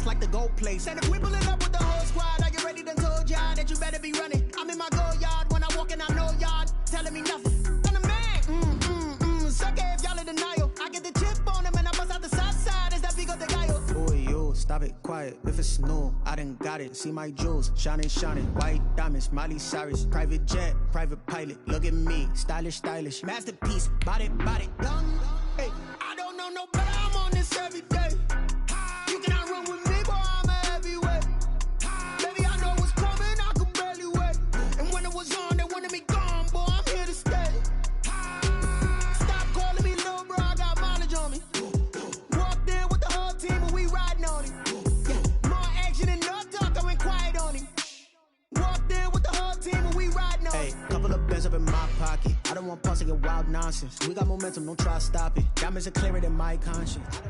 like the gold place. And if we pulling up with the whole squad, I get ready to told y'all that you better be running. I'm in my go yard when I walk in, I know y'all telling me nothing. I'm the man, sucker if y'all in denial. I get the chip on him and I bust out the south side. Is that big of the guy? Boy, yo, stop it, quiet. If it's new, I done got it. See my jewels, shining, white diamonds, Miley Cyrus, private jet, private pilot. Look at me, stylish, masterpiece, body, young. Hey, I don't know no better. I'm on this every day. You cannot run with me, boy. I'm a heavyweight. Baby, I know what's coming. I could barely wait. And when it was on, they wanted me gone, boy. I'm here to stay. Stop calling me little bro. I got mileage on me. Walked in with the whole team, and we riding on him. Yeah, more action and no talk. I went quiet on him. Walked in with the whole team, and we riding on him. Hey, couple of bands up in my pocket. I don't want pause to get wild nonsense. We got momentum, don't try to stop it. Diamonds are clearer than my conscience.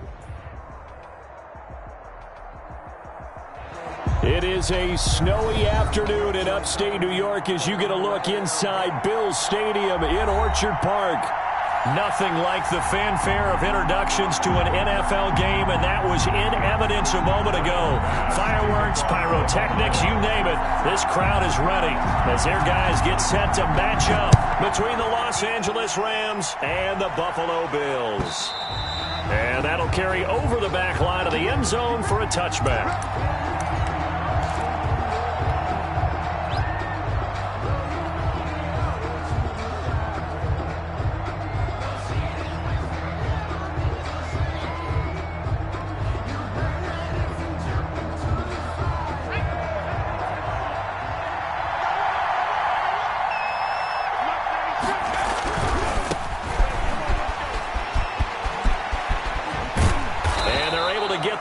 It is a snowy afternoon in upstate New York as you get a look inside Bills Stadium in Orchard Park. Nothing like the fanfare of introductions to an NFL game, and that was in evidence a moment ago. Fireworks, pyrotechnics, you name it. This crowd is ready as their guys get set to match up between the Los Angeles Rams and the Buffalo Bills. And that'll carry over the back line of the end zone for a touchback.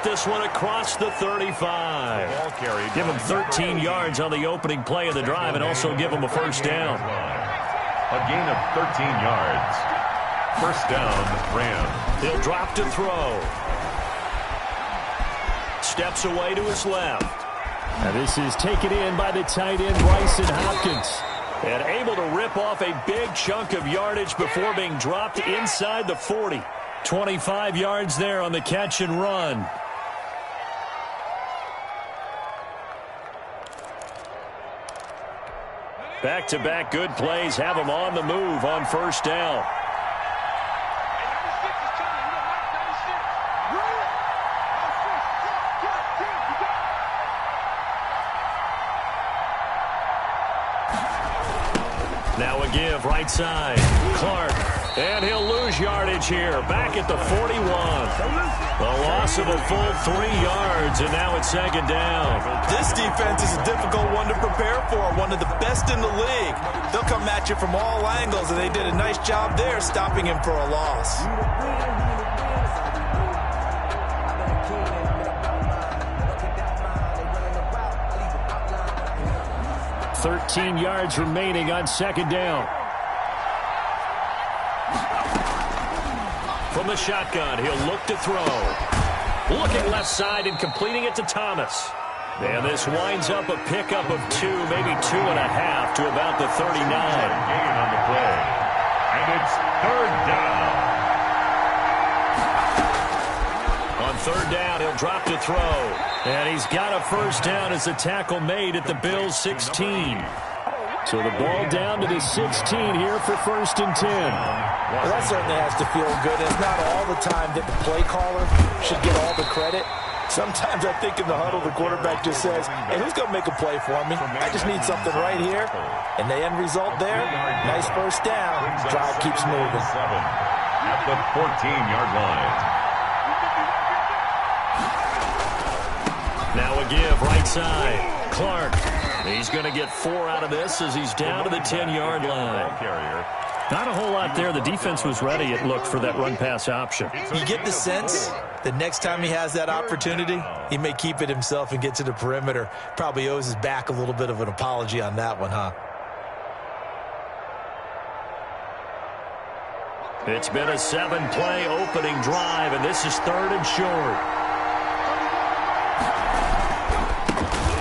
This one across the 35. Give him 13 yards on the opening play of the drive and also give him a first down. A gain of 13 yards. First down, Rams. He'll drop to throw. Steps away to his left. And this is taken in by the tight end, Bryson Hopkins. And able to rip off a big chunk of yardage before being dropped inside the 40. 25 yards there on the catch and run. Back-to-back good plays have him on the move on first down. Now a give right side. Clark. And he'll lose yardage here. Back at the 41. A loss of a full 3 yards, and now it's second down. This defense is a difficult one to prepare for. One of the best in the league. They'll come at you from all angles, and they did a nice job there stopping him for a loss. $13 yards remaining on second down. From the shotgun, he'll look to throw. Looking left side and completing it to Thomas. And this winds up a pickup of 2, maybe 2.5 to about the 39. Gain on the play. And it's third down. On third down, he'll drop to throw. And he's got a first down as the tackle made at the Bills' 16. So the ball down to the 16 here for first and 10. Well, that certainly has to feel good. It's not all the time that the play caller should get all the credit. Sometimes I think in the huddle, the quarterback just says, hey, who's going to make a play for me? I just need something right here. And the end result there, nice first down. Drive keeps moving. At the 14-yard line. Now a give right side. Clark. He's going to get 4 out of this as he's down to the 10-yard line. Not a whole lot there. The defense was ready, it looked, for that run-pass option. You get the sense that next time he has that opportunity, he may keep it himself and get to the perimeter. Probably owes his back a little bit of an apology on that one, huh? It's been a 7-play opening drive, and this is third and short.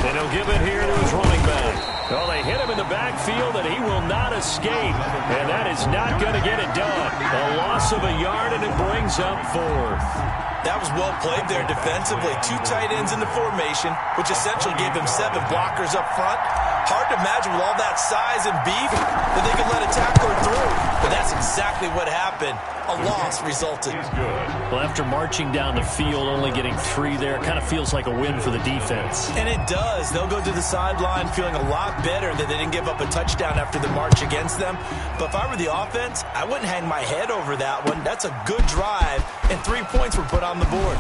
And he'll give it here to his running back. Well, they hit him in the backfield, and he will not escape. And that is not going to get it done. A loss of a yard, and it brings up fourth. That was well played there defensively. 2 tight ends in the formation, which essentially gave them 7 blockers up front. Hard to imagine with all that size and beef that they could let a tackler through. But that's exactly what happened. A loss resulted. Well, after marching down the field, only getting 3 there, kind of feels like a win for the defense. And it does. They'll go to the sideline feeling a lot better that they didn't give up a touchdown after the march against them. But if I were the offense, I wouldn't hang my head over that one. That's a good drive, and 3 points were put on the board.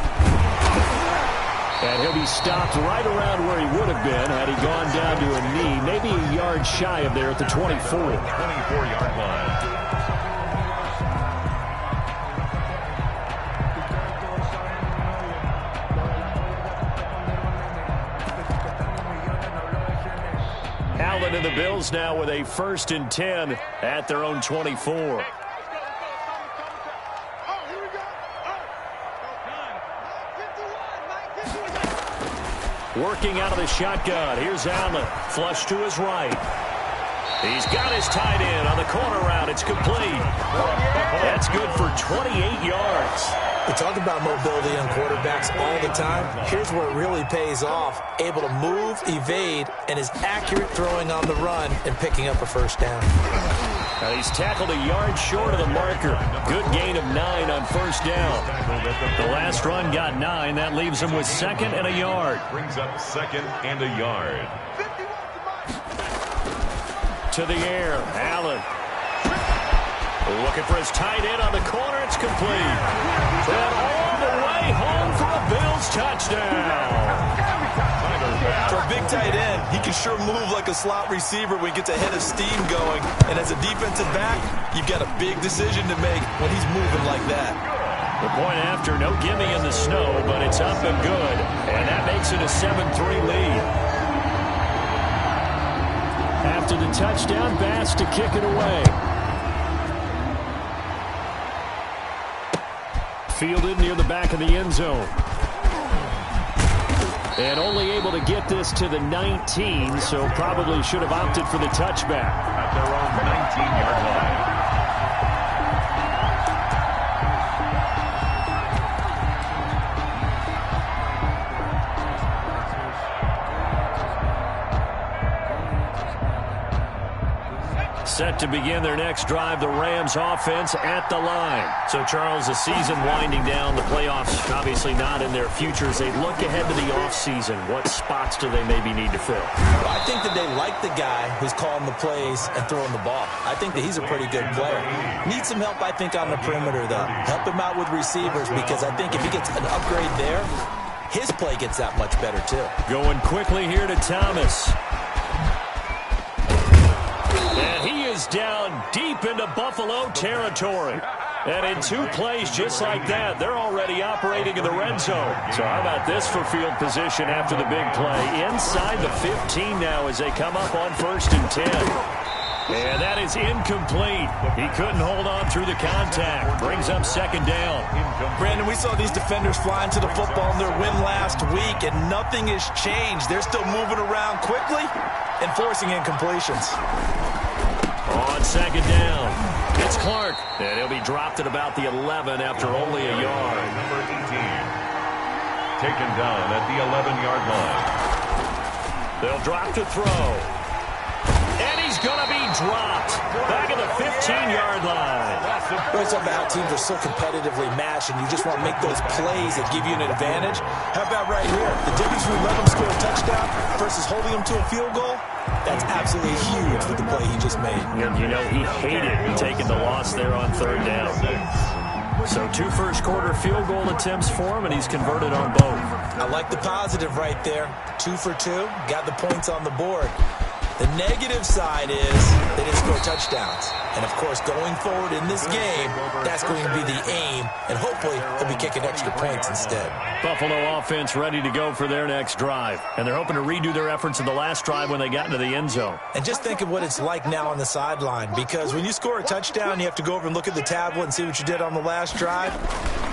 And he'll be stopped right around where he would have been had he gone down to a knee, maybe a yard shy of there at the 24. 24-yard line. Allen and the Bills now with a 1st and 10 at their own 24. Working out of the shotgun. Here's Allen. Flush to his right. He's got his tight end on the corner route. It's complete. That's good for 28 yards. We talk about mobility on quarterbacks all the time. Here's where it really pays off. Able to move, evade, and is accurate throwing on the run and picking up a 1st down. Now he's tackled a yard short of the marker. Good gain of 9 on 1st down. The last run got 9. That leaves him with 2nd and a yard. Brings up 2nd and a yard. To the air, Allen. Looking for his tight end on the corner. It's complete. And all the way home for a Bills touchdown. For a big tight end, he can sure move like a slot receiver when he gets a head of steam going. And as a defensive back, you've got a big decision to make when he's moving like that. The point after, no gimme in the snow, but it's up and good. And that makes it a 7-3 lead. After the touchdown, Bass to kick it away. Fielded near the back of the end zone. And only able to get this to the 19, so probably should have opted for the touchback. At their own 19-yard line. Set to begin their next drive, the Rams offense at the line. So, Charles, the season winding down, the playoffs obviously not in their future. As they look ahead to the offseason, what spots do they maybe need to fill? Well, I think that they like the guy who's calling the plays and throwing the ball. I think that he's a pretty good player. Needs some help, I think, on the perimeter, though. Help him out with receivers, because I think if he gets an upgrade there, his play gets that much better, too. Going quickly here to Thomas. And he is down deep into Buffalo territory. And in 2 plays just like that, they're already operating in the red zone. So how about this for field position after the big play? Inside the 15 now as they come up on 1st and 10. And that is incomplete. He couldn't hold on through the contact. Brings up 2nd down. Brandon, we saw these defenders flying to the football in their win last week, and nothing has changed. They're still moving around quickly and forcing incompletions. On 2nd down, it's Clark. And he'll be dropped at about the 11 after only a yard. Number 18. Taken down at the 11-yard line. They'll drop to throw. And he's going to be dropped back at the 15-yard line. It's about how teams are so competitively matched, and you just want to make those plays that give you an advantage. How about right here? The difference between letting them score a touchdown versus holding them to a field goal, that's absolutely huge with the play he just made. And, you know, he hated taking the loss there on 3rd down. So 2 first-quarter field goal attempts for him, and he's converted on both. I like the positive right there. 2 for 2, got the points on the board. The negative side is they didn't score touchdowns. And, of course, going forward in this game, that's going to be the aim, and hopefully he'll be kicking extra points instead. Buffalo offense ready to go for their next drive. And they're hoping to redo their efforts in the last drive when they got into the end zone. And just think of what it's like now on the sideline, because when you score a touchdown, you have to go over and look at the tablet and see what you did on the last drive.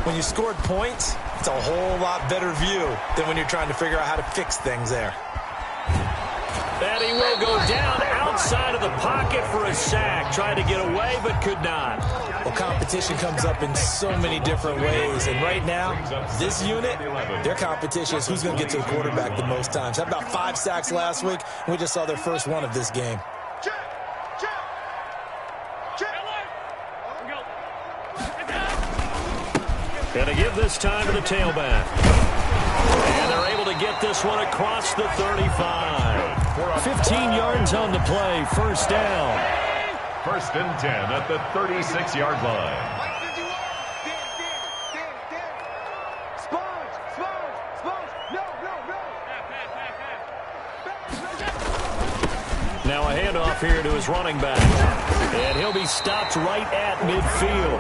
When you scored points, it's a whole lot better view than when you're trying to figure out how to fix things there. And he will go down outside of the pocket for a sack. Tried to get away, but could not. Well, competition comes up in so many different ways. And right now, this unit, their competition is who's going to get to the quarterback the most times. Had about 5 sacks last week, and we just saw their first one of this game. Gonna give this time to the tailback. And they're able to get this one across the 35. 15 yards on the play, first down. First and 10 at the 36-yard line. Now a handoff here to his running back. And he'll be stopped right at midfield.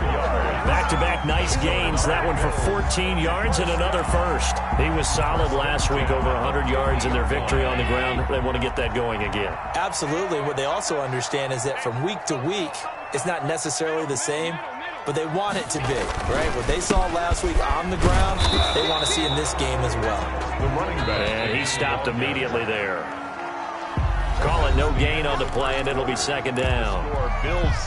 Back-to-back nice gains. That one for 14 yards and another first. He was solid last week, over 100 yards in their victory on the ground. They want to get that going again. Absolutely. What they also understand is that from week to week, it's not necessarily the same, but they want it to be, right? What they saw last week on the ground, they want to see in this game as well. The running back. And he stopped immediately there. Call it no gain on the play, and it'll be second down.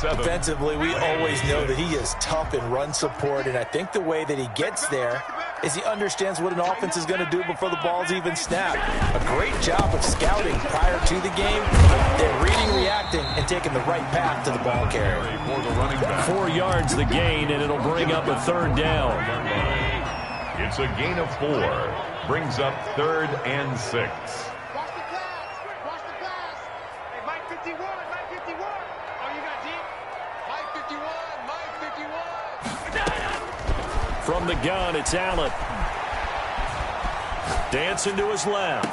Offensively, we always know that he is tough in run support, and I think the way that he gets there is he understands what an offense is going to do before the ball's even snapped. A great job of scouting prior to the game, then reading, reacting, and taking the right path to the ball carrier. 4 yards the gain, and it'll bring up a third down. It's a gain of 4. Brings up 3rd and 6. From the gun, it's Allen. Dancing to his left.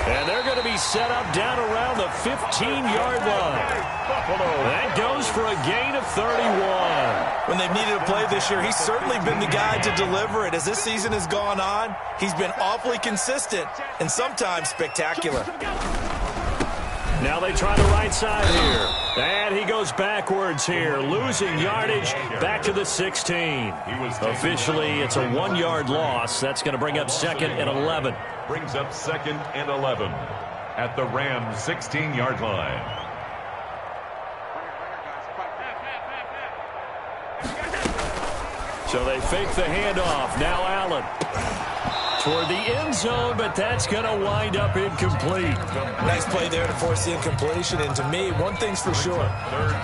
And they're going to be set up down around the 15-yard line. That goes for a gain of 31. When they've needed a play this year, he's certainly been the guy to deliver it. As this season has gone on, he's been awfully consistent and sometimes spectacular. Now they try the right side here. And he goes backwards here, losing yardage back to the 16. Officially, it's a 1-yard loss. That's going to bring up 2nd and 11. Brings up 2nd and 11 at the Rams' 16-yard line. So they fake the handoff. Now Allen toward the end zone, but that's going to wind up incomplete. Nice play there to force the incompletion. And to me, one thing's for sure.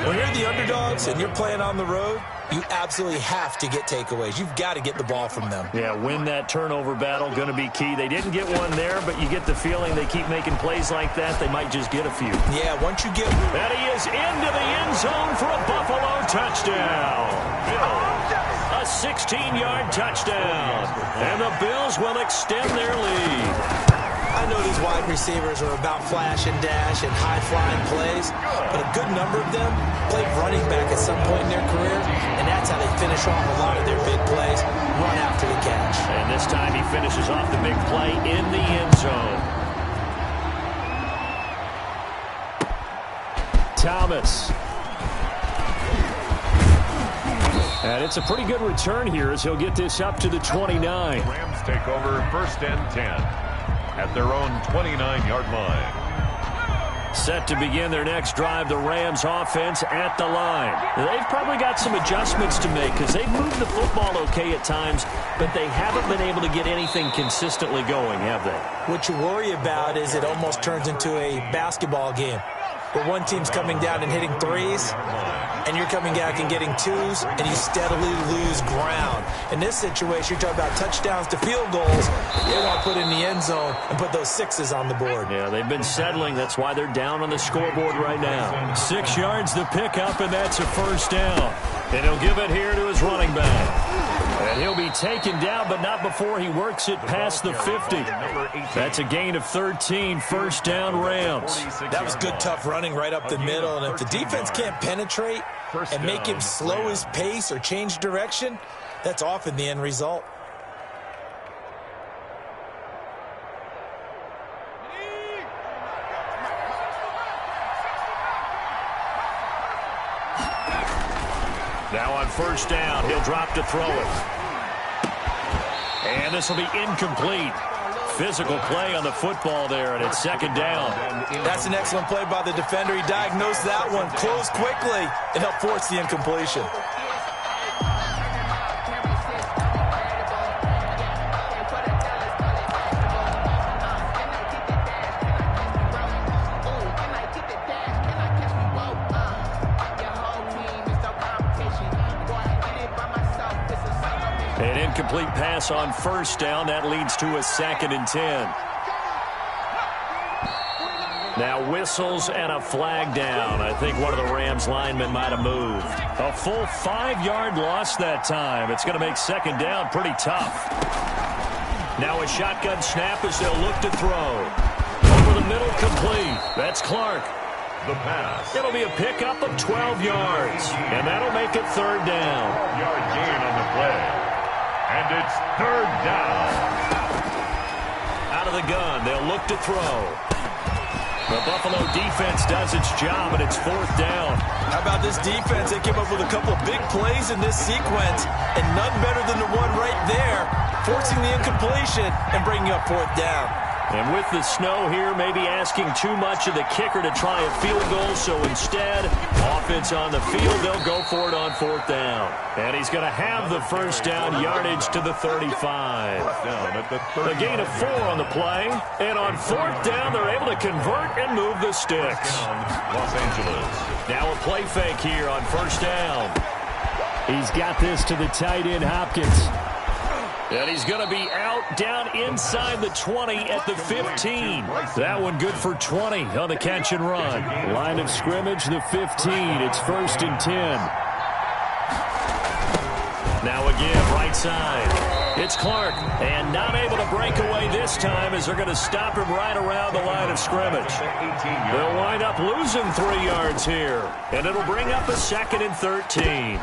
When you're the underdogs and you're playing on the road, you absolutely have to get takeaways. You've got to get the ball from them. Yeah, win that turnover battle, going to be key. They didn't get one there, but you get the feeling they keep making plays like that, they might just get a few. Yeah, once you get... And he is into the end zone for a Buffalo touchdown. A 16-yard touchdown. And the Bills will extend their lead. I know these wide receivers are about flash and dash and high-flying plays, but a good number of them played running back at some point in their career, and that's how they finish off a lot of their big plays, run after the catch. And this time he finishes off the big play in the end zone. Thomas. And it's a pretty good return here as he'll get this up to the 29. Rams take over 1st and 10 at their own 29-yard line. Set to begin their next drive, the Rams offense at the line. They've probably got some adjustments to make because they've moved the football okay at times, but they haven't been able to get anything consistently going, have they? What you worry about is it almost turns into a basketball game where one team's coming down and hitting threes, and you're coming back and getting twos, and you steadily lose ground. In this situation, you're talking about touchdowns to field goals. They want to put in the end zone and put those sixes on the board. Yeah, they've been settling. That's why they're down on the scoreboard right now. 6 yards the pickup, and that's a first down. And he'll give it here to his running back. And he'll be taken down, but not before he works it past the 50. That's a gain of 13, first down Rams. That was good, tough running right up the middle. And if the defense can't penetrate and make him slow his pace or change direction, that's often the end result. Now on first down, he'll drop to throw it. And this will be incomplete. physical play on the football there, and it's second down. That's an excellent play by the defender. He diagnosed that one, closed quickly, and helped force the incompletion. An incomplete pass on first down. That leads to a 2nd and 10. Now whistles and a flag down. I think one of the Rams linemen might have moved. A full 5-yard loss that time. It's going to make second down pretty tough. Now a shotgun snap as they'll look to throw. Over the middle, complete. That's Clark. The pass. It'll be a pickup of 12 yards, and that'll make it third down. 12-yard gain on the play. And it's third down. Out of the gun, they'll look to throw. The Buffalo defense does its job, and it's fourth down. How about this defense? They came up with a couple big plays in this sequence, and none better than the one right there, forcing the incompletion and bringing up fourth down. And with the snow here, maybe asking too much of the kicker to try a field goal, so instead, offense on the field, they'll go for it on fourth down. And he's going to have the first down, yardage to the 35. A gain of 4 on the play, and on fourth down, they're able to convert and move the sticks. Los Angeles. Now a play fake here on first down. He's got this to the tight end, Hopkins. And he's going to be out down inside the 20 at the 15. That one good for 20 on the catch and run. Line of scrimmage, the 15. It's 1st and 10. Now again, right side. It's Clark, and not able to break away this time as they're going to stop him right around the line of scrimmage. They'll wind up losing 3 yards here, and it'll bring up a 2nd and 13.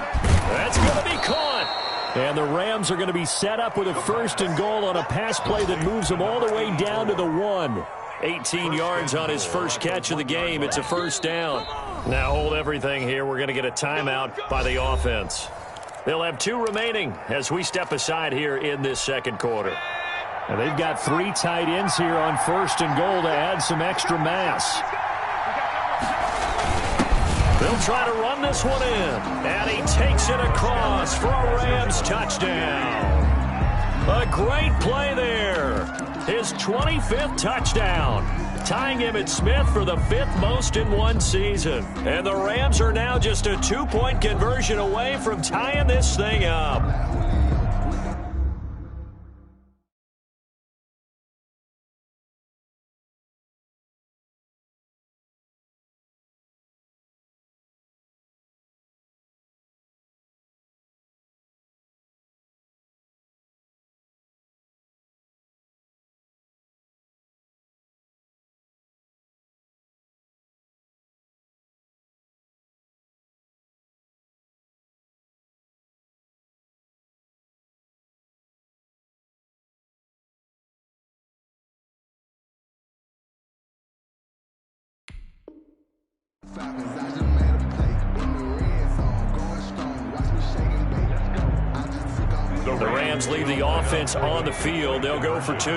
That's going to be caught. And the Rams are going to be set up with a 1st and goal on a pass play that moves them all the way down to the 1. 18 yards on his first catch of the game. It's a first down. Now hold everything here. We're going to get a timeout by the offense. They'll have 2 remaining as we step aside here in this second quarter. And they've got 3 tight ends here on 1st and goal to add some extra mass. They'll try to run this one in, and he takes it across for a Rams touchdown. A great play there. His 25th touchdown, tying Emmitt Smith for the 5th most in one season. And the Rams are now just a 2-point conversion away from tying this thing up. The Rams leave the offense on the field. They'll go for 2.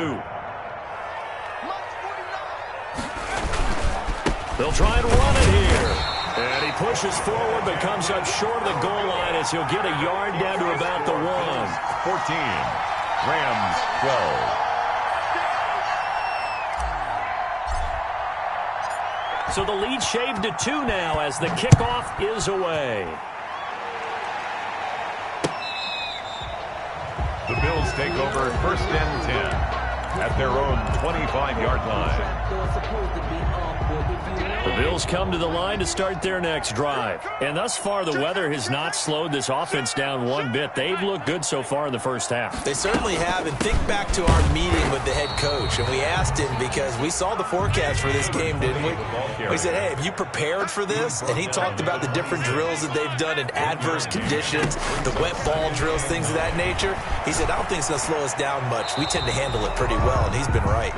They'll try and run it here. And he pushes forward but comes up short of the goal line as he'll get a yard down to about the 1. 14. Rams 12. So the lead shaved to 2 now as the kickoff is away. The Bills take over 1st and 10 at their own 25-yard line. The Bills come to the line to start their next drive. And thus far, the weather has not slowed this offense down one bit. They've looked good so far in the first half. They certainly have. And think back to our meeting with the head coach. And we asked him because we saw the forecast for this game, didn't we? We said, hey, have you prepared for this? And he talked about the different drills that they've done in adverse conditions, the wet ball drills, things of that nature. He said, I don't think it's going to slow us down much. We tend to handle it pretty well, and he's been right.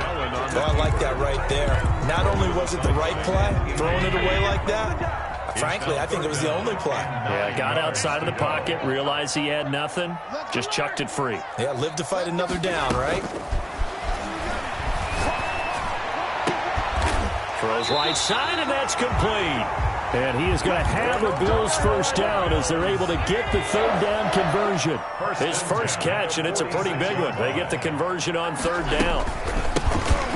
So I like that right there. Not only was it the right play, throwing it away like that, frankly, I think it was the only play. Yeah, got outside of the pocket, realized he had nothing, just chucked it free. Yeah, live to fight another down, right? Throws right side, and that's complete. And he is going to have a Bills first down as they're able to get the third down conversion. His first catch, and it's a pretty big one. They get the conversion on third down.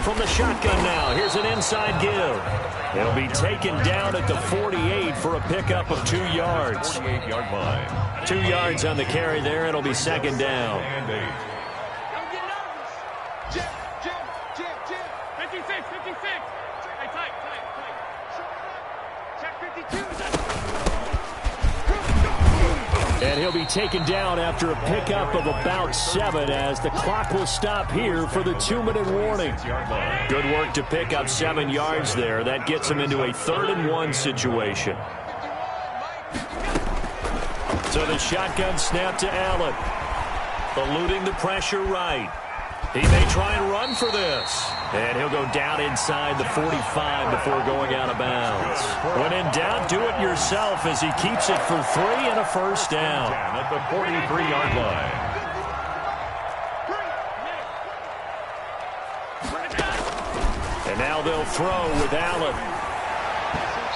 From the shotgun now, here's an inside give. It'll be taken down at the 48 for a pickup of 2 yards. 48-yard line. 2 yards on the carry there. It'll be second down. And 8. Jim. 56. Hey, tight. Check 52. And he'll be taken down after a pickup of about 7 as the clock will stop here for the 2-minute warning. Good work to pick up 7 yards there. That gets him into a 3rd-and-1 situation. So the shotgun snap to Allen. Eluding the pressure right. He may try and run for this. And he'll go down inside the 45 before going out of bounds. When in doubt, do it yourself as he keeps it for 3 and a first down. At the 43-yard line. And now they'll throw with Allen.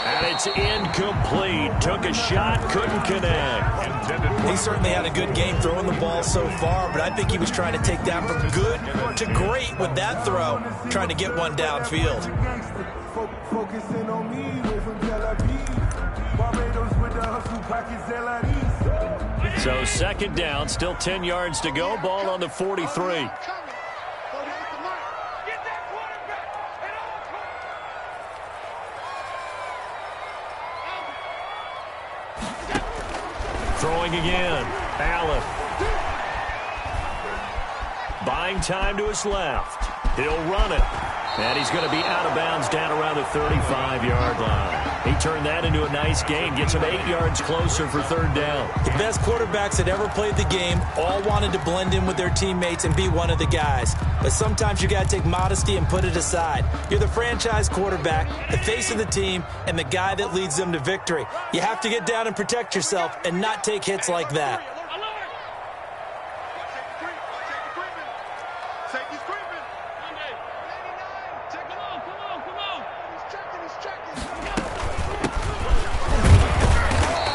And it's incomplete. Took a shot, couldn't connect. He certainly had a good game throwing the ball so far, but I think he was trying to take that from good to great with that throw, trying to get one downfield. So second down, still 10 yards to go. Ball on the 43. Throwing again. Allen. Buying time to his left. He'll run it. And he's going to be out of bounds down around the 35-yard line. He turned that into a nice gain. Gets him 8 yards closer for third down. The best quarterbacks that ever played the game all wanted to blend in with their teammates and be one of the guys. But sometimes you got to take modesty and put it aside. You're the franchise quarterback, the face of the team, and the guy that leads them to victory. You have to get down and protect yourself and not take hits like that.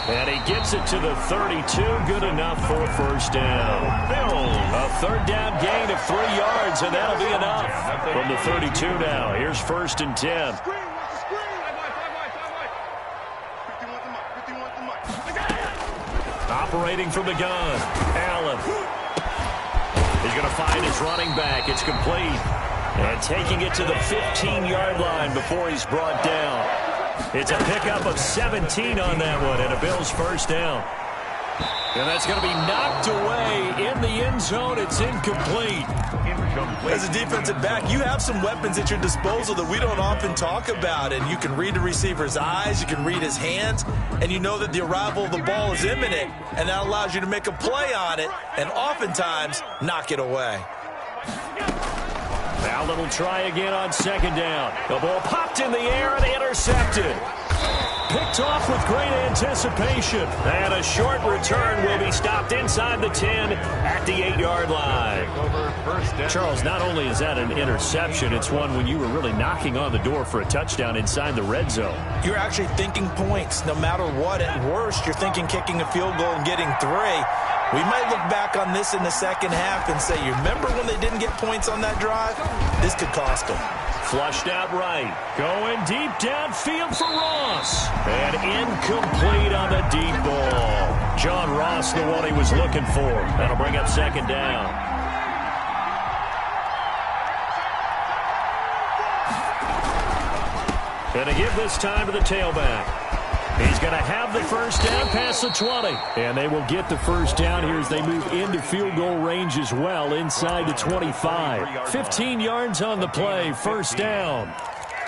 And he gets it to the 32. Good enough for a first down. A third down gain of 3 yards, and that'll be enough. From the 32 now, here's 1st and 10. Operating from the gun, Allen. He's going to find his running back. It's complete. And taking it to the 15-yard line before he's brought down. It's a pickup of 17 on that one, and a Bills first down. And that's going to be knocked away in the end zone. It's incomplete. As a defensive back, you have some weapons at your disposal that we don't often talk about. And you can read the receiver's eyes, you can read his hands, and you know that the arrival of the ball is imminent. And that allows you to make a play on it and oftentimes knock it away. Allen will try again on second down. The ball popped in the air and intercepted. Picked off with great anticipation. And a short return will be stopped inside the 10 at the 8-yard line. Charles, not only is that an interception, it's one when you were really knocking on the door for a touchdown inside the red zone. You're actually thinking points. No matter what, at worst, you're thinking kicking a field goal and getting 3. We might look back on this in the second half and say, you remember when they didn't get points on that drive? This could cost them. Flushed out right. Going deep downfield for Ross. And incomplete on the deep ball. John Ross, the one he was looking for. That'll bring up second down. Going to give this time to the tailback. He's going to have the first down past the 20. And they will get the first down here as they move into field goal range as well inside the 25. 15 yards on the play, first down.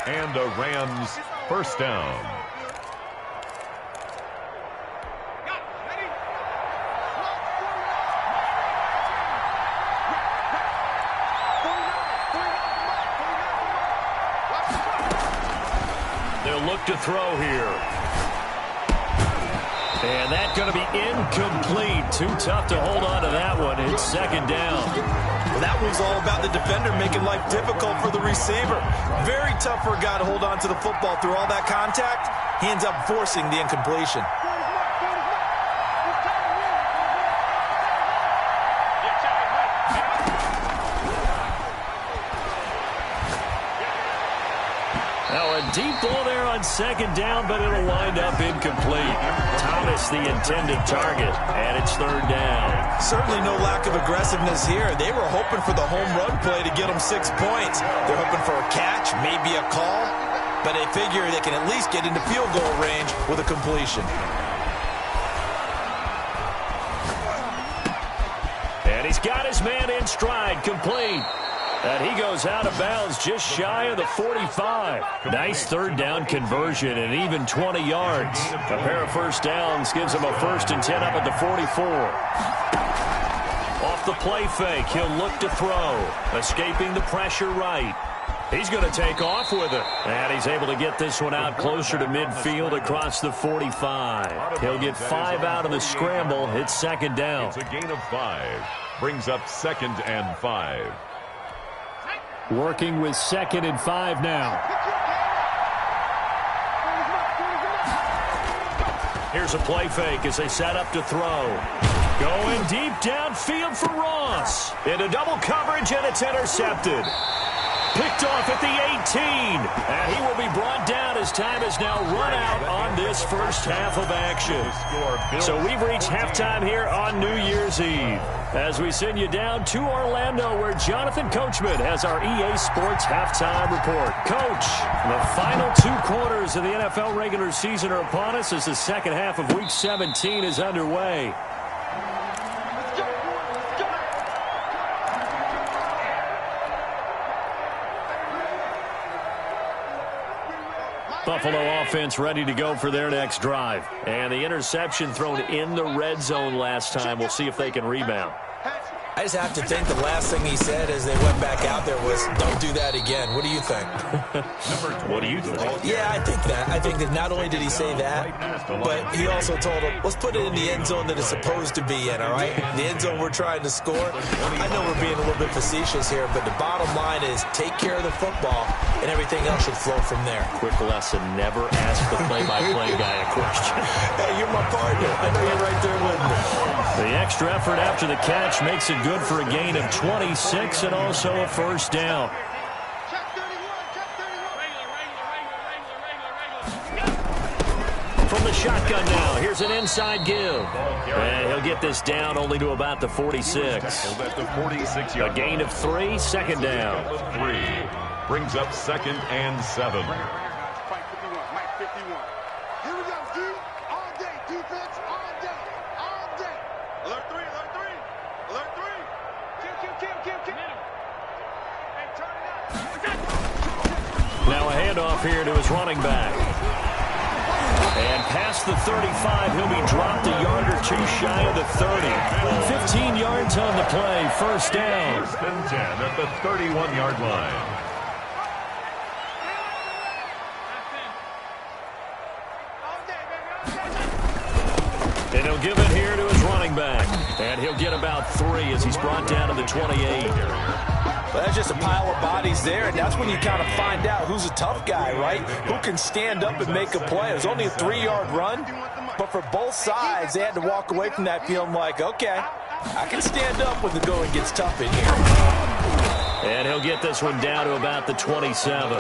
And the Rams first down. They'll look to throw here. And that's going to be incomplete. Too tough to hold on to that one. It's second down. Well, that was all about the defender making life difficult for the receiver. Very tough for a guy to hold on to the football through all that contact. He ends up forcing the incompletion. Now a deep ball there on second down, but it'll wind up incomplete. Thomas, the intended target, and it's third down. Certainly no lack of aggressiveness here. They were hoping for the home run play to get them 6 points. They're hoping for a catch, maybe a call, but they figure they can at least get into field goal range with a completion. And he's got his man in stride, complete. And he goes out of bounds just shy of the 45. Nice third down conversion and even 20 yards. A pair of first downs gives him a 1st and 10 up at the 44. Off the play fake, he'll look to throw. Escaping the pressure right. He's going to take off with it. And he's able to get this one out closer to midfield across the 45. He'll get 5 out of the scramble. It's second down. It's a gain of 5. Brings up 2nd and 5. Working with 2nd and 5 now. Here's a play fake as they set up to throw. Going deep downfield for Ross. Into double coverage, and it's intercepted. Picked off at the 18. And he will be brought down as time has now run out on this first half of action. So we've reached halftime here on New Year's Eve. As we send you down to Orlando, where Jonathan Coachman has our EA Sports halftime report. Coach, the final 2 quarters of the NFL regular season are upon us as the second half of Week 17 is underway. Buffalo offense ready to go for their next drive. And the interception thrown in the red zone last time. We'll see if they can rebound. I just have to think the last thing he said as they went back out there was, don't do that again. What do you think? What do you think? Yeah, I think that. I think that not only did he say that, but he also told him, let's put it in the end zone that it's supposed to be in, all right? The end zone we're trying to score. I know we're being a little bit facetious here, but the bottom line is take care of the football, and everything else should flow from there. Quick lesson, never ask the play-by-play guy a question. Hey, you're my partner. I know you're right there with me. The extra effort after the catch makes it good for a gain of 26 and also a first down. From the shotgun now, here's an inside give. And he'll get this down only to about the 46. A gain of 3, second down. 3 brings up 2nd and 7. Now a handoff here to his running back. And past the 35, he'll be dropped a yard or 2 shy of the 30. 15 yards on the play, first down. 1st and 10 at the 31-yard line. And he'll give it here to his running back. And he'll get about 3 as he's brought down to the 28. Well, that's just a pile of bodies there, and that's when you kind of find out who's a tough guy, right? Who can stand up and make a play. It was only a 3-yard run, but for both sides, they had to walk away from that feeling like, okay, I can stand up when the going gets tough in here. And he'll get this one down to about the 27.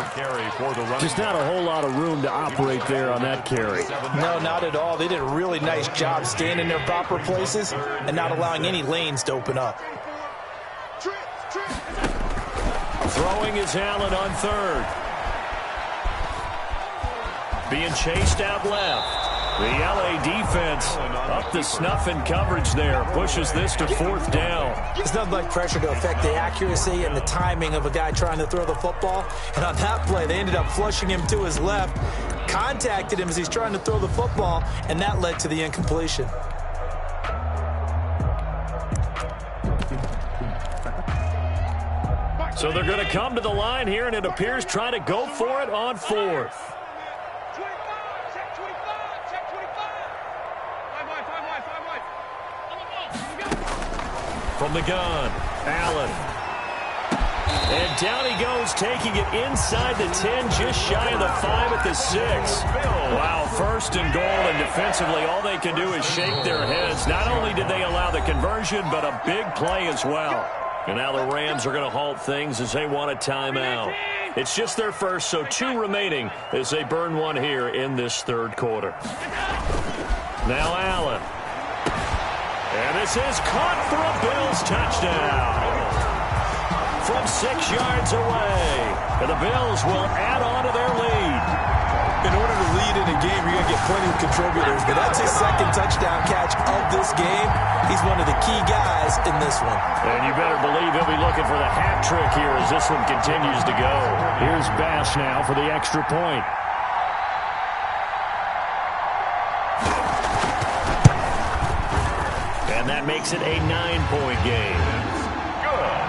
Just not a whole lot of room to operate there on that carry. No, not at all. They did a really nice job staying in their proper places and not allowing any lanes to open up. Throwing is Allen on 3rd. Being chased out left. The LA defense up to snuff in coverage there. Pushes this to 4th down. There's nothing like pressure to affect the accuracy and the timing of a guy trying to throw the football. And on that play, they ended up flushing him to his left. Contacted him as he's trying to throw the football, and that led to the incompletion. So they're going to come to the line here, and it appears trying to go for it on 4th. from the gun. Allen. And down he goes, taking it inside the 10, just shy of the 5 at the 6. Wow, first and goal, and defensively, all they can do is shake their heads. Not only did they allow the conversion, but a big play as well. And now the Rams are going to halt things as they want a timeout. It's just their first, so 2 remaining as they burn one here in this third quarter. Now Allen. And this is caught for a Bills touchdown. From 6 yards away. And the Bills will add on to their lead. In order to lead in a game, you're going to get plenty of contributors, but that's his second touchdown catch of this game. He's one of the key guys in this one. And you better believe he'll be looking for the hat trick here as this one continues to go. Here's Bass now for the extra point. And that makes it a 9-point game. Good.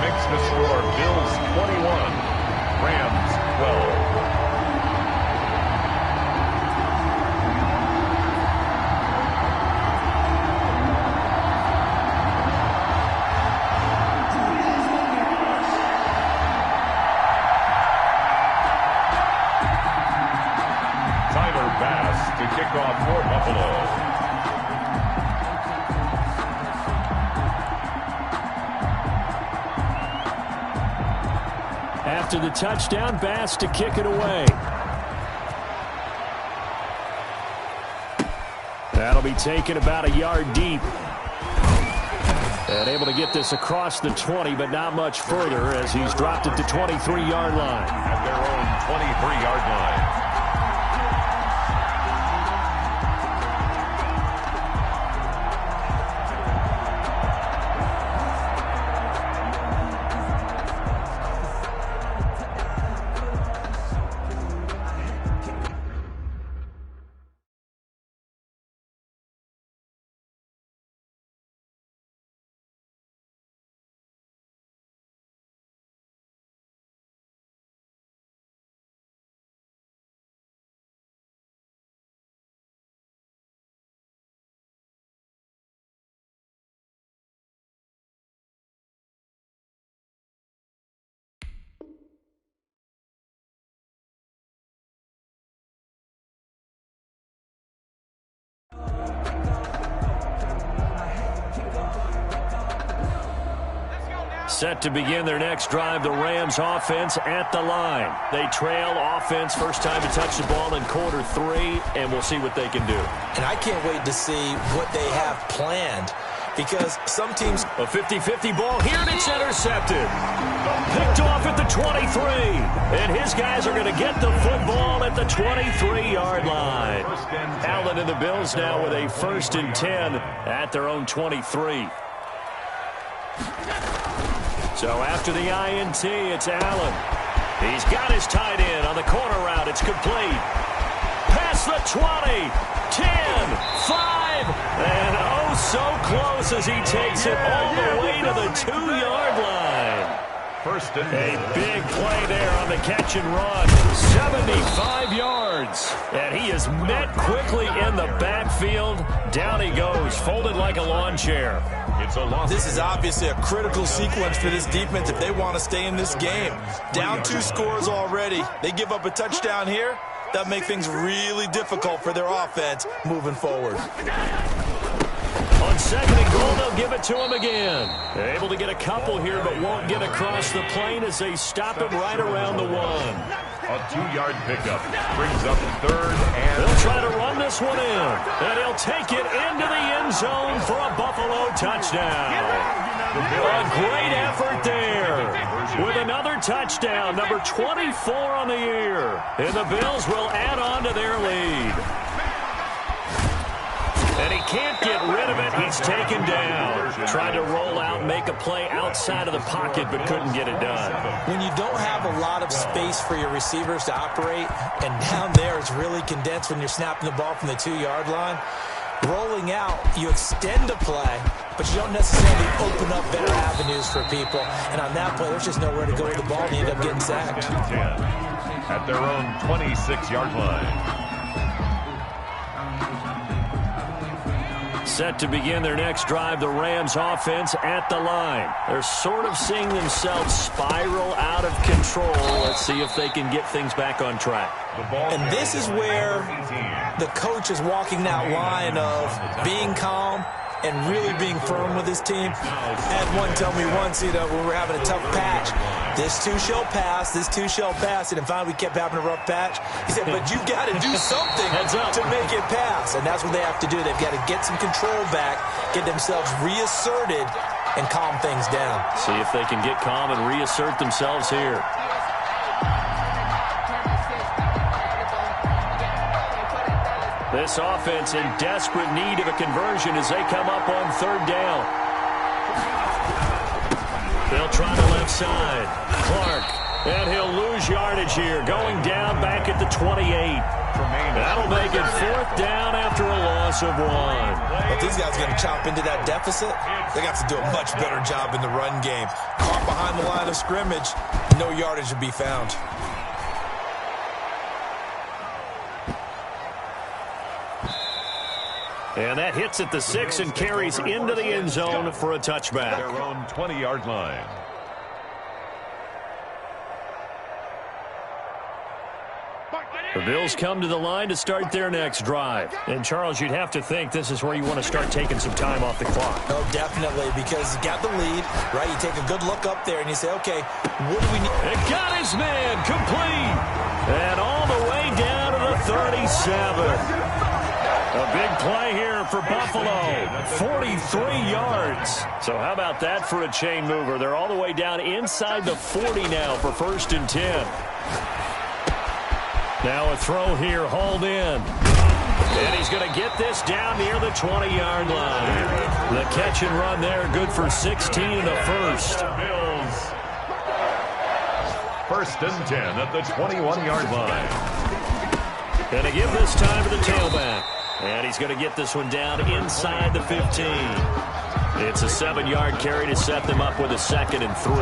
Makes the score Bills 21, Rams 12. To kick off for Buffalo. After the touchdown, Bass to kick it away. That'll be taken about a yard deep. And able to get this across the 20, but not much further as he's dropped it to 23-yard line. At their own 23-yard line. Set to begin their next drive, the Rams offense at the line. They trail offense, first time to touch the ball in quarter 3, and we'll see what they can do. And I can't wait to see what they have planned, because some teams... A 50-50 ball here, and it's intercepted. Picked off at the 23, and his guys are going to get the football at the 23-yard line. Allen and the Bills now with a 1st and 10 at their own 23. So after the INT, it's Allen. He's got his tight end on the corner route. It's complete. Past the 20, 10, 5, and oh so close as he takes it all the way to the 2-yard line. First and a big play there on the catch and run. 75 yards. And he is met quickly in the backfield. Down he goes, folded like a lawn chair. It's a loss. This is obviously a critical sequence for this defense if they want to stay in this game. Down 2 scores already. They give up a touchdown here. That'll make things really difficult for their offense moving forward. On 2nd and goal, they'll give it to him again. They're able to get a couple here, but won't get across the plane as they stop him right around the 1. A 2-yard pickup brings up 3rd and... They'll try to run this one in, and he'll take it into the end zone for a Buffalo touchdown. A great effort there with another touchdown, number 24 on the year. And the Bills will add on to their lead. And he can't get rid of it. He's taken down. Tried to roll out, make a play outside of the pocket, but couldn't get it done. When you don't have a lot of space for your receivers to operate, and down there it's really condensed when you're snapping the ball from the 2-yard line, rolling out, you extend a play, but you don't necessarily open up better avenues for people. And on that play, there's just nowhere to go with the ball, and you end up getting sacked. At their own 26-yard line. Set to begin their next drive, the Rams offense at the line. They're sort of seeing themselves spiral out of control. Let's see if they can get things back on track. And this is where the coach is walking that line of being calm and really being firm with his team. I had one tell me once, when we were having a tough patch, this too shall pass, this too shall pass. And finally we kept having a rough patch. He said, but you got to do something to make it pass. And that's what they have to do. They've got to get some control back, get themselves reasserted, and calm things down. See if they can get calm and reassert themselves here. This offense in desperate need of a conversion as they come up on third down. They'll try the left side. Clark, and he'll lose yardage here, going down back at the 28. That'll make it fourth down after a loss of 1. If these guys are going to chop into that deficit, they got to do a much better job in the run game. Caught behind the line of scrimmage, no yardage to be found. And that hits at the 6 and carries into the end zone for a touchback. Their own 20-yard line. The Bills come to the line to start their next drive. And, Charles, you'd have to think this is where you want to start taking some time off the clock. Oh, definitely, because you got the lead, right? You take a good look up there and you say, okay, what do we need? It got his man complete. And all the way down to the 37. A big play here for Buffalo, 43 yards. So how about that for a chain mover? They're all the way down inside the 40 now for 1st and 10. Now a throw here, hauled in. And he's going to get this down near the 20-yard line. The catch and run there, good for 16 and a first. Bills. 1st and 10 at the 21-yard line. Going to give this time to the tailback. And he's going to get this one down inside the 15. It's a 7-yard carry to set them up with a 2nd and 3.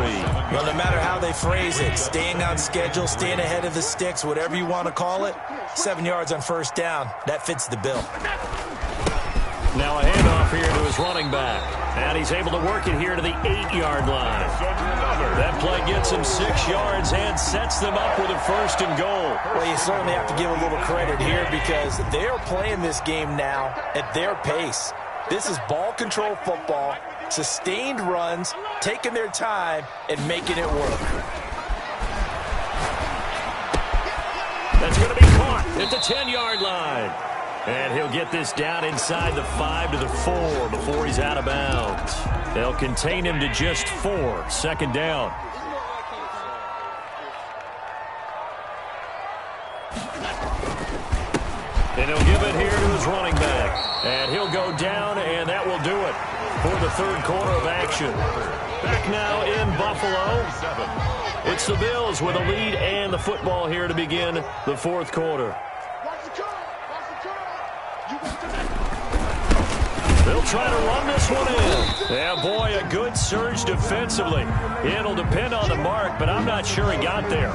Well, no matter how they phrase it, staying on schedule, staying ahead of the sticks, whatever you want to call it, 7 yards on 1st down, that fits the bill. Now a handoff here to his running back. And he's able to work it here to the 8-yard line. That play gets him 6 yards and sets them up with a 1st and goal. Well, you certainly have to give a little credit here because they are playing this game now at their pace. This is ball control football, sustained runs, taking their time, and making it work. That's going to be caught at the 10-yard line. And he'll get this down inside the 5 to the 4 before he's out of bounds. They'll contain him to just 4, 2nd down. And he'll give it here to his running back. And he'll go down, and that will do it for the 3rd quarter of action. Back now in Buffalo. It's the Bills with a lead and the football here to begin the 4th quarter. They'll try to run this one in. Yeah, boy, a good surge defensively. It'll depend on the mark, but I'm not sure he got there.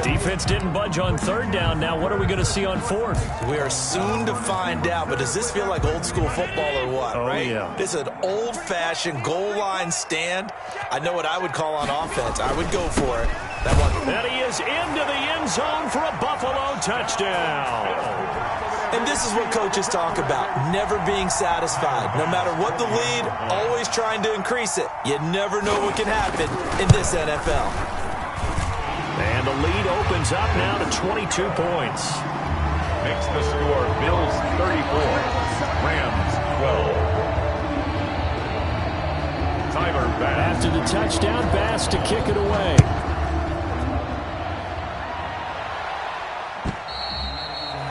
Defense didn't budge on 3rd down. Now what are we going to see on 4th? We are soon to find out, but does this feel like old school football or what, right? Yeah. This is an old-fashioned goal line stand. I know what I would call on offense. I would go for it. That one. And he is into the end zone for a Buffalo touchdown. And this is what coaches talk about, never being satisfied. No matter what the lead, always trying to increase it. You never know what can happen in this NFL. And the lead opens up now to 22 points. Makes the score Bills 34, Rams 12. Tyler Bass. After the touchdown, Bass to kick it away.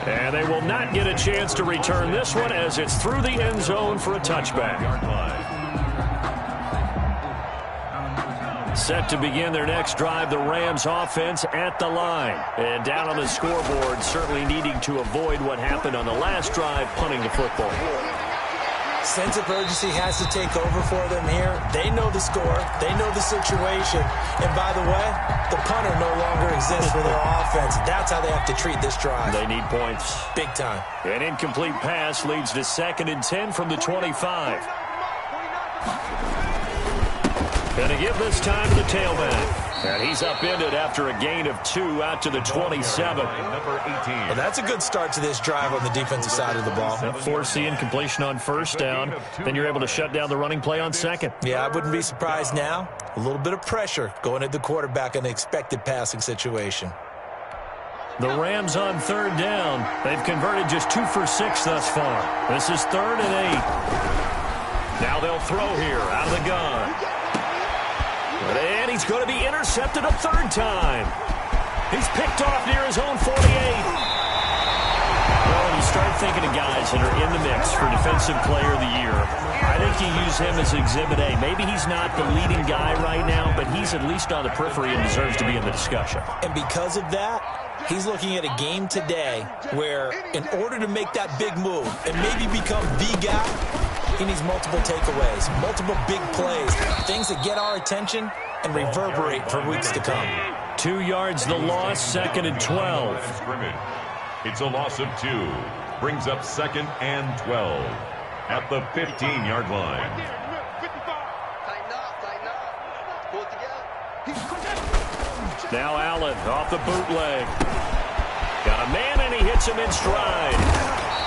And they will not get a chance to return this one as it's through the end zone for a touchback. Set to begin their next drive, the Rams offense at the line. And down on the scoreboard, certainly needing to avoid what happened on the last drive, punting the football. Sense of urgency has to take over for them here. They know the score. They know the situation. And by the way, the punter no longer exists for their offense. That's how they have to treat this drive. They need points. Big time. An incomplete pass leads to 2nd and 10 from the 25. Gonna give this time to the tailback. And he's upended after a gain of 2 out to the 27. Number 18. Well, that's a good start to this drive on the defensive side of the ball. Force the incompletion on 1st down. Then you're able to shut down the running play on 2nd. Yeah, I wouldn't be surprised now. A little bit of pressure going at the quarterback in an expected passing situation. The Rams on 3rd down. They've converted just 2 for 6 thus far. This is 3rd and 8. Now they'll throw here out of the gun. And he's going to be intercepted a 3rd time. He's picked off near his own 48. Well, when you start thinking of guys that are in the mix for Defensive Player of the Year, I think you use him as Exhibit A. Maybe he's not the leading guy right now, but he's at least on the periphery and deserves to be in the discussion. And because of that, he's looking at a game today where in order to make that big move and maybe become the guy, he needs multiple takeaways, multiple big plays, things that get our attention and reverberate for weeks to come. 2 yards the loss, 2nd and 12. It's a loss of 2. Brings up 2nd and 12 at the 15-yard line. Now Allen off the bootleg. Got a man and he hits him in stride.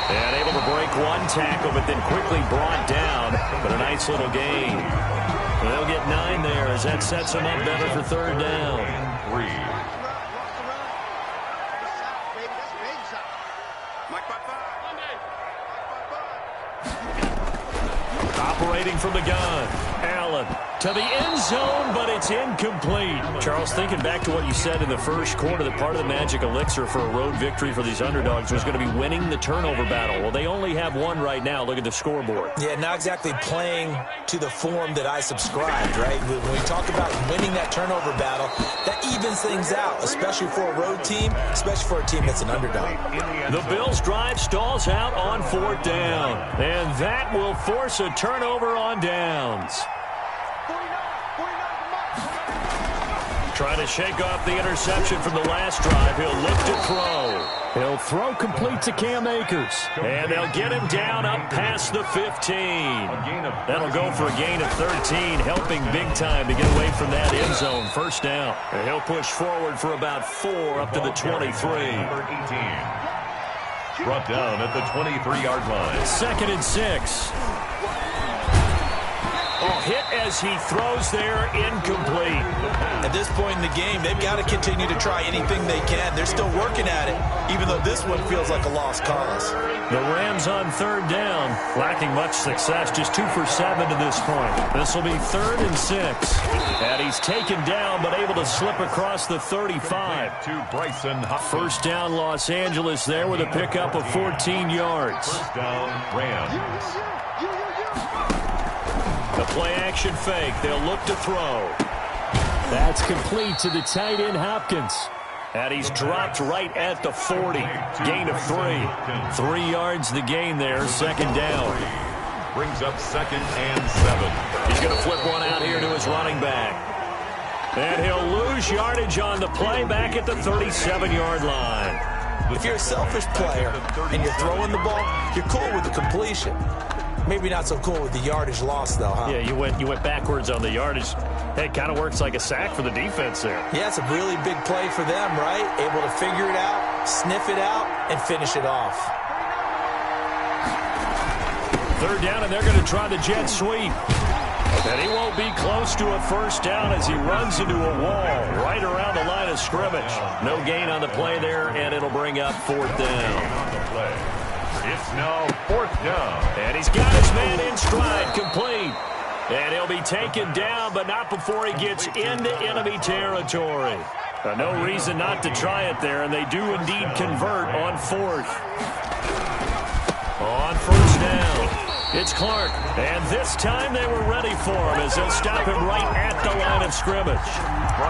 And able to break one tackle, but then quickly brought down. But a nice little gain. They'll get 9 there as that sets them up better for 3rd down. And 3. Operating from the gun. Allen to the end zone, but it's incomplete. Charles, thinking back to what you said in the first quarter, that part of the magic elixir for a road victory for these underdogs was going to be winning the turnover battle. Well, they only have 1 right now. Look at the scoreboard. Yeah, not exactly playing to the form that I subscribed, right? When we talk about winning that turnover battle, that evens things out, especially for a road team, especially for a team that's an underdog. The Bills' drive stalls out on 4th down, and that will force a turnover on downs. Trying to shake off the interception from the last drive. He'll look to throw. He'll throw complete to Cam Akers. And they'll get him down up past the 15. That'll go for a gain of 13, helping big time to get away from that end zone. 1st down. And he'll push forward for about 4 up to the 23. Number 18. Brought down at the 23-yard line. 2nd and 6. Oh, hit as he throws there, incomplete. At this point in the game, they've got to continue to try anything they can. They're still working at it, even though this one feels like a lost cause. The Rams on 3rd down, lacking much success, just 2 for 7 to this point. This will be 3rd and 6. And he's taken down, but able to slip across the 35. To Bryson Hopkins. 1st down, Los Angeles there with a pickup of 14 yards. 1st down, Rams. The play-action fake. They'll look to throw. That's complete to the tight end, Hopkins. And he's dropped right at the 40. Gain of 3. 3 yards the gain there, 2nd down. Brings up 2nd and 7. He's going to flip one out here to his running back. And he'll lose yardage on the play back at the 37-yard line. If you're a selfish player and you're throwing the ball, you're cool with the completion. Maybe not so cool with the yardage loss, though, huh? Yeah, you went backwards on the yardage. Hey, it kind of works like a sack for the defense there. Yeah, it's a really big play for them, right? Able to figure it out, sniff it out, and finish it off. 3rd down, and they're going to try the jet sweep. And he won't be close to a 1st down as he runs into a wall right around the line of scrimmage. No gain on the play there, and it'll bring up 4th down. It's now 4th down. And he's got his man in stride, complete. And he'll be taken down, but not before he gets into enemy territory. No reason not to try it there, and they do indeed convert on 4th. On 1st down, it's Clark. And this time they were ready for him as they'll stop him right at the line of scrimmage.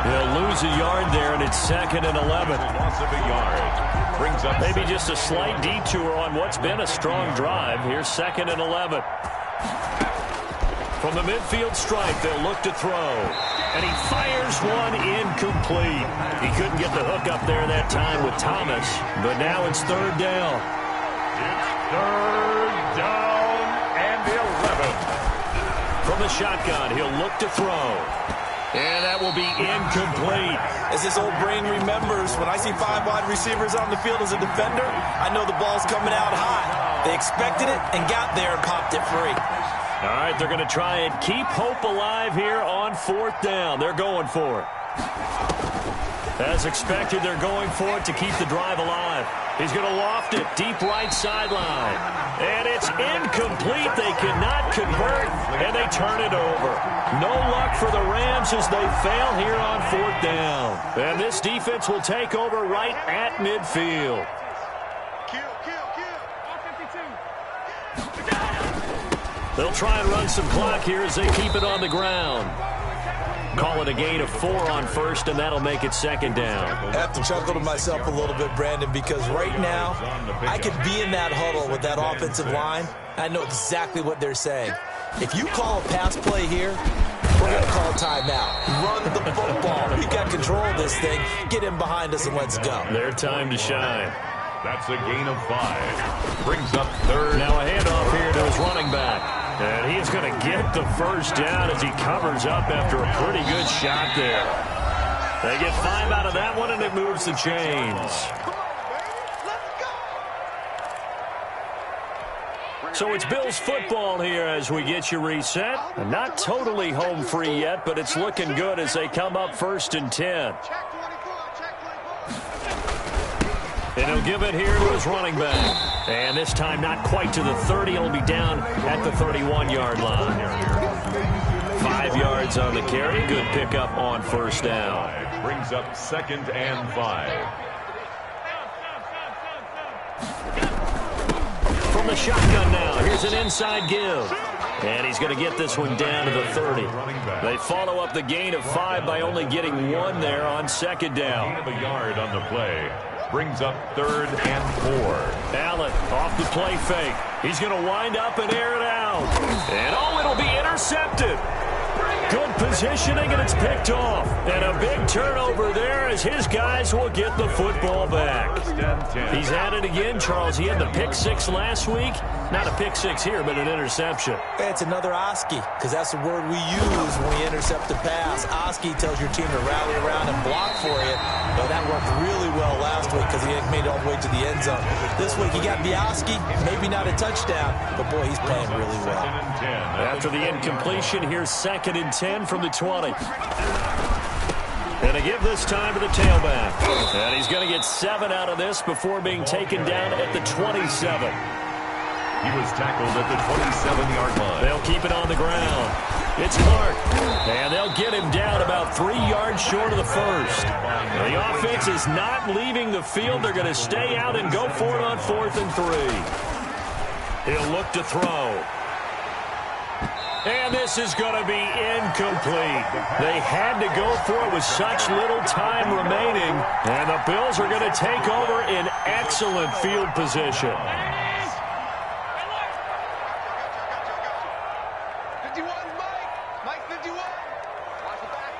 They'll lose a yard there, and it's 2nd and 11. Loss of a yard. Brings up maybe just a slight detour on what's been a strong drive. Here's 2nd and 11. From the midfield stripe, they'll look to throw. And he fires one incomplete. He couldn't get the hook up there that time with Thomas, but now it's third down. It's third down and 11. From the shotgun, he'll look to throw. And that will be incomplete. As his old brain remembers, when I see 5 wide receivers on the field as a defender, I know the ball's coming out high. They expected it and got there and popped it free. All right, they're going to try and keep hope alive here on fourth down. They're going for it. As expected, they're going for it to keep the drive alive. He's going to loft it deep right sideline. And it's incomplete. They cannot convert, and they turn it over. No luck for the Rams as they fail here on fourth down. And this defense will take over right at midfield. They'll try and run some clock here as they keep it on the ground. Call it a gain of 4 on first, and that'll make it second down. I have to chuckle to myself a little bit, Brandon, because right now I could be in that huddle with that offensive line. I know exactly what they're saying. If you call a pass play here, we're going to call timeout. Run the football. We got control of this thing. Get in behind us and let's go. Their time to shine. That's a gain of 5. Brings up third. Now a handoff here to his running back. And he's going to get the first down as he covers up after a pretty good shot there. They get 5 out of that one, and it moves the chains. So it's Bills football here as we get you reset. Not totally home free yet, but it's looking good as they come up 1st and 10. And he'll give it here to his running back. And this time not quite to the 30. He'll be down at the 31-yard line. 5 yards on the carry. Good pickup on first down. Brings up 2nd and 5. From the shotgun now, here's an inside give. And he's going to get this one down to the 30. They follow up the gain of 5 by only getting 1 there on second down. Gain of a yard on the play. Brings up 3rd and 4. Allen off the play fake. He's going to wind up and air it out. And oh, it'll be intercepted. Good positioning, and it's picked off. And a big turnover there as his guys will get the football back. He's at it again, Charles. He had the pick 6 last week. Not a pick 6 here, but an interception. It's another Oski, because that's the word we use when we intercept a pass. Oski tells your team to rally around and block for you. But that worked really well last week because he made it all the way to the end zone. This week he got Oski, maybe not a touchdown, but boy, he's playing really well. After the incompletion, here's 2nd and 10 from the 20. And to give this time to the tailback. And he's going to get 7 out of this before being taken down at the 27. He was tackled at the 27-yard line. They'll keep it on the ground. It's Clark. And they'll get him down about 3 yards short of the first. The offense is not leaving the field. They're going to stay out and go for it on 4th and 3. He'll look to throw. And this is going to be incomplete. They had to go for it with such little time remaining. And the Bills are going to take over in excellent field position. 51, Mike 51. Watch the back,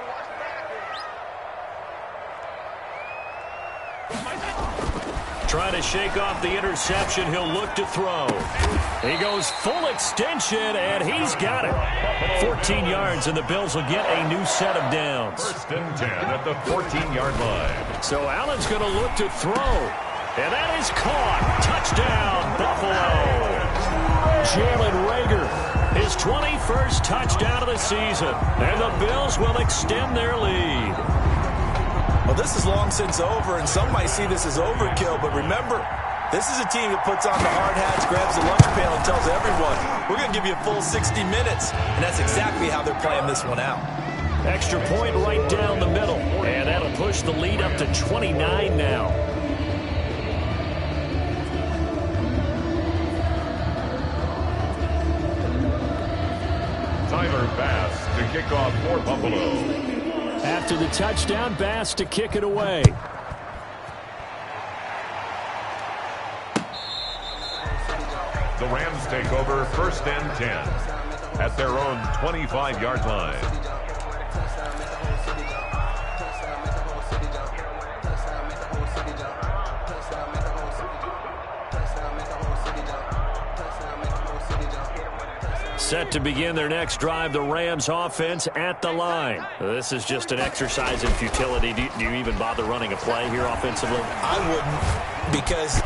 Trying to shake off the interception. He'll look to throw. He goes full extension, and he's got it. 14 yards, and the Bills will get a new set of downs. 1st and 10 at the 14-yard line. So Allen's going to look to throw. And that is caught. Touchdown, Buffalo. Jalen Reagor, his 21st touchdown of the season. And the Bills will extend their lead. Well, this is long since over, and some might see this as overkill, but remember, this is a team that puts on the hard hats, grabs the lunch pail, and tells everyone, we're going to give you a full 60 minutes, and that's exactly how they're playing this one out. Extra point right down the middle, and that'll push the lead up to 29 now. Tyler Bass to kick off for Buffalo. After the touchdown, Bass to kick it away. The Rams take over 1st and 10 at their own 25-yard line. Set to begin their next drive, the Rams offense at the line. This is just an exercise in futility. Do you even bother running a play here offensively? I wouldn't, because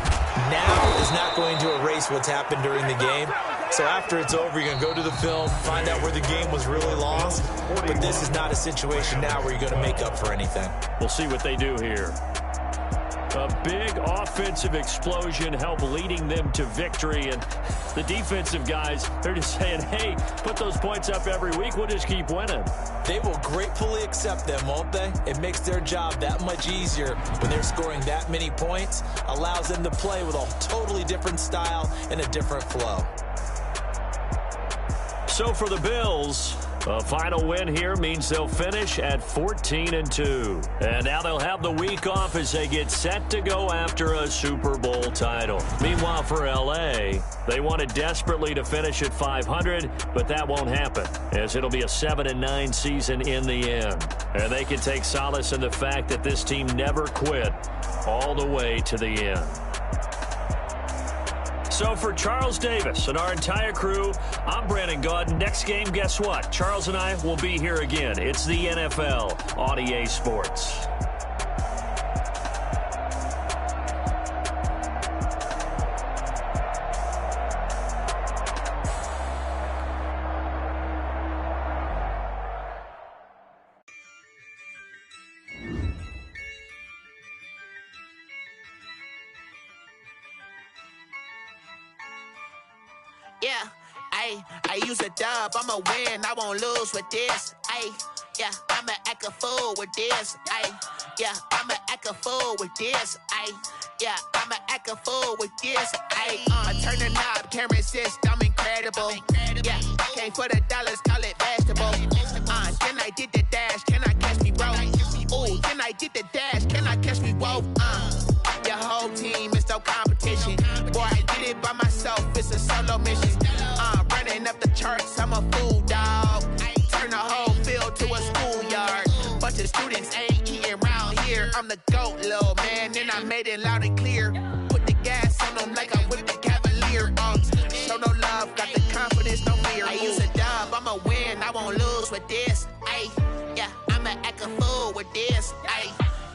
now is not going to erase what's happened during the game. So after it's over, you're going to go to the film, find out where the game was really lost. But this is not a situation now where you're going to make up for anything. We'll see what they do here. A big offensive explosion helped leading them to victory. And the defensive guys, they're just saying, hey, put those points up every week. We'll just keep winning. They will gratefully accept them, won't they? It makes their job that much easier when they're scoring that many points. Allows them to play with a totally different style and a different flow. So for the Bills, a final win here means they'll finish at 14-2. And now they'll have the week off as they get set to go after a Super Bowl title. Meanwhile, for L.A., they wanted desperately to finish at 500, but that won't happen, as it'll be a 7-9 season in the end. And they can take solace in the fact that this team never quit all the way to the end. So for Charles Davis and our entire crew, I'm Brandon Gaudin. Next game, guess what? Charles and I will be here again. It's the NFL on EA Sports. Yeah, I use a dub, I'ma win, I won't lose with this. Yeah, I'ma act a fool with this. Yeah, I'ma act a fool with this. Yeah, I'ma act a fool with this. I turn the knob, camera assist, I'm incredible. Yeah, came for the dollars, call it vegetable. Then I did the dash, can I catch me, bro? Ooh, then I did the dash, can I catch me, whoa? Your whole team is no competition. Boy, I did it by myself, it's a solo mission. Running up the charts, I'm a fool, dog. Turn the whole field to a schoolyard. Bunch of students ain't eating round here. I'm the GOAT, little man, and I made it loud and clear. Put the gas on them like I whipped the Cavalier. Show no love, got the confidence, no fear. I use a dub, I'ma win, I won't lose with this. Yeah, I'ma act a fool with this.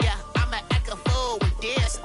Yeah, I'ma act a fool with this.